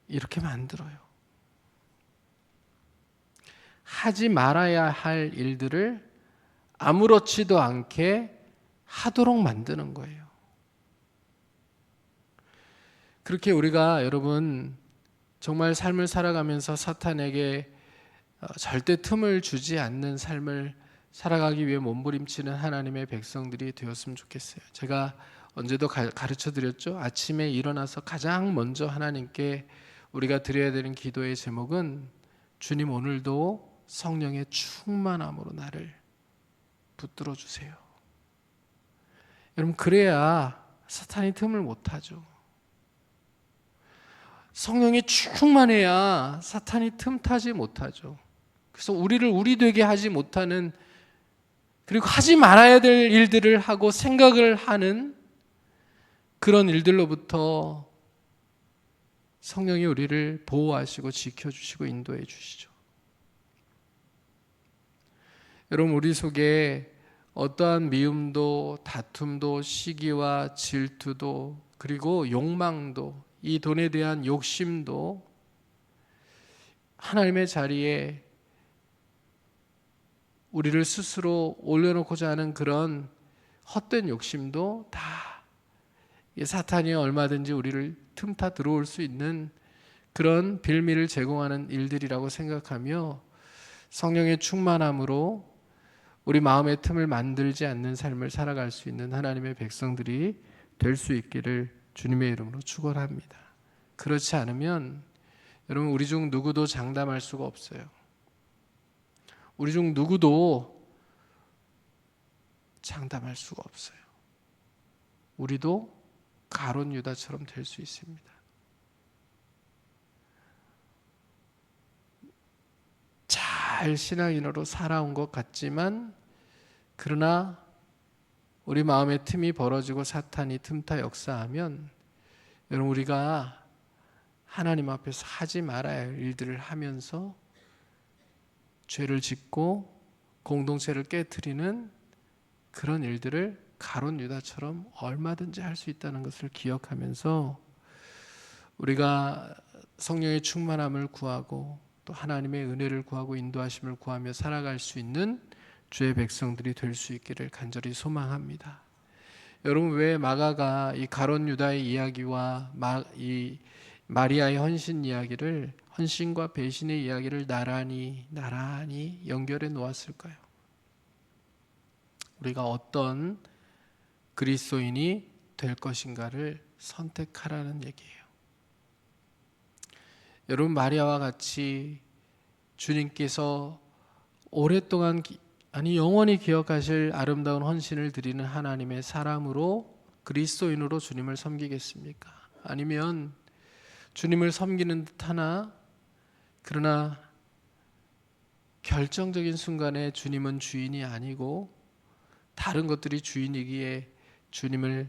이렇게 만들어요. 하지 말아야 할 일들을 아무렇지도 않게 하도록 만드는 거예요. 그렇게 우리가 여러분 정말 삶을 살아가면서 사탄에게 절대 틈을 주지 않는 삶을 살아가기 위해 몸부림치는 하나님의 백성들이 되었으면 좋겠어요. 제가 언제도 가르쳐 드렸죠. 아침에 일어나서 가장 먼저 하나님께 우리가 드려야 되는 기도의 제목은 주님, 오늘도 성령의 충만함으로 나를 붙들어 주세요. 여러분, 그래야 사탄이 틈을 못 하죠. 성령이 충만해야 사탄이 틈타지 못하죠. 그래서 우리를 우리 되게 하지 못하는, 그리고 하지 말아야 될 일들을 하고 생각을 하는 그런 일들로부터 성령이 우리를 보호하시고 지켜주시고 인도해 주시죠. 여러분, 우리 속에 어떠한 미움도 다툼도 시기와 질투도 그리고 욕망도 이 돈에 대한 욕심도 하나님의 자리에 우리를 스스로 올려놓고자 하는 그런 헛된 욕심도 다 사탄이 얼마든지 우리를 틈타 들어올 수 있는 그런 빌미를 제공하는 일들이라고 생각하며 성령의 충만함으로 우리 마음의 틈을 만들지 않는 삶을 살아갈 수 있는 하나님의 백성들이 될 수 있기를 주님의 이름으로 축원합니다. 그렇지 않으면 여러분, 우리 중 누구도 장담할 수가 없어요. 우리 중 누구도 장담할 수가 없어요. 우리도 가룟 유다처럼 될 수 있습니다. 잘 신앙인으로 살아온 것 같지만 그러나 우리 마음의 틈이 벌어지고 사탄이 틈타 역사하면 여러분, 우리가 하나님 앞에서 하지 말아야 할 일들을 하면서 죄를 짓고 공동체를 깨트리는 그런 일들을 가룟 유다처럼 얼마든지 할 수 있다는 것을 기억하면서 우리가 성령의 충만함을 구하고 또 하나님의 은혜를 구하고 인도하심을 구하며 살아갈 수 있는 주의 백성들이 될 수 있기를 간절히 소망합니다. 여러분, 왜 마가가 이 가룟 유다의 이야기와 이 마리아의 헌신 이야기를, 헌신과 배신의 이야기를 나란히 연결해 놓았을까요? 우리가 어떤 그리스도인이 될 것인가를 선택하라는 얘기예요. 여러분, 마리아와 같이 주님께서 오랫동안 영원히 기억하실 아름다운 헌신을 드리는 하나님의 사람으로 그리스도인으로 주님을 섬기겠습니까? 아니면 주님을 섬기는 듯하나 그러나 결정적인 순간에 주님은 주인이 아니고 다른 것들이 주인이기에 주님을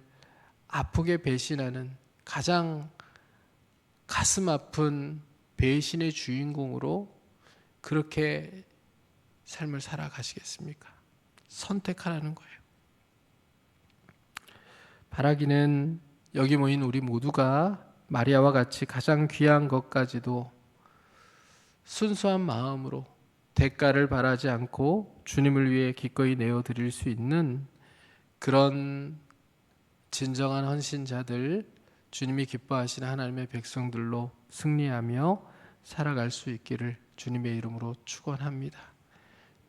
아프게 배신하는 가장 가슴 아픈 배신의 주인공으로 그렇게 삶을 살아가시겠습니까? 선택하라는 거예요. 바라기는 여기 모인 우리 모두가 마리아와 같이 가장 귀한 것까지도 순수한 마음으로 대가를 바라지 않고 주님을 위해 기꺼이 내어 드릴 수 있는 그런 진정한 헌신자들, 주님이 기뻐하시는 하나님의 백성들로 승리하며 살아갈 수 있기를 주님의 이름으로 축원합니다.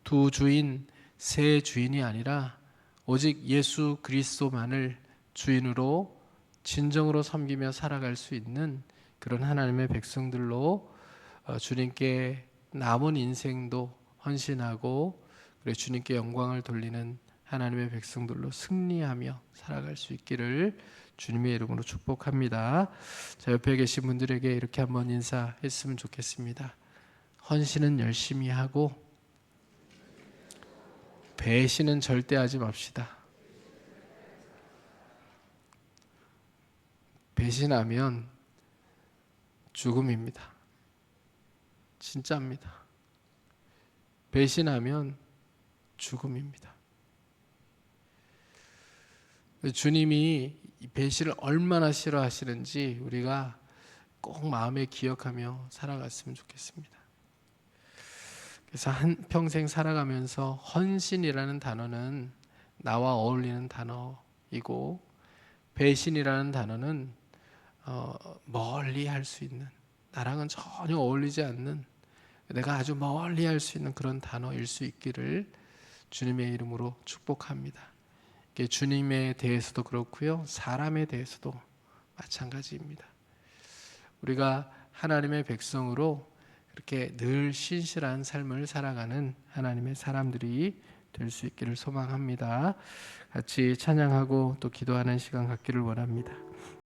두 주인, 세 주인이 아니라 오직 예수 그리스도만을 주인으로 진정으로 섬기며 살아갈 수 있는 그런 하나님의 백성들로 주님께 남은 인생도 헌신하고 그래 주님께 영광을 돌리는 하나님의 백성들로 승리하며 살아갈 수 있기를 주님의 이름으로 축복합니다. 자, 옆에 계신 분들에게 이렇게 한번 인사했으면 좋겠습니다. 헌신은 열심히 하고 배신은 절대 하지 맙시다. 배신하면 죽음입니다. 진짜입니다. 배신하면 죽음입니다. 주님이 배신을 얼마나 싫어하시는지 우리가 꼭 마음에 기억하며 살아갔으면 좋겠습니다. 그래서 한평생 살아가면서 헌신이라는 단어는 나와 어울리는 단어이고 배신이라는 단어는 멀리 할 수 있는, 나랑은 전혀 어울리지 않는, 내가 아주 멀리 할 수 있는 그런 단어일 수 있기를 주님의 이름으로 축복합니다. 주님에 대해서도 그렇고요, 사람에 대해서도 마찬가지입니다. 우리가 하나님의 백성으로 그렇게 늘 신실한 삶을 살아가는 하나님의 사람들이 될 수 있기를 소망합니다. 같이 찬양하고 또 기도하는 시간 갖기를 원합니다.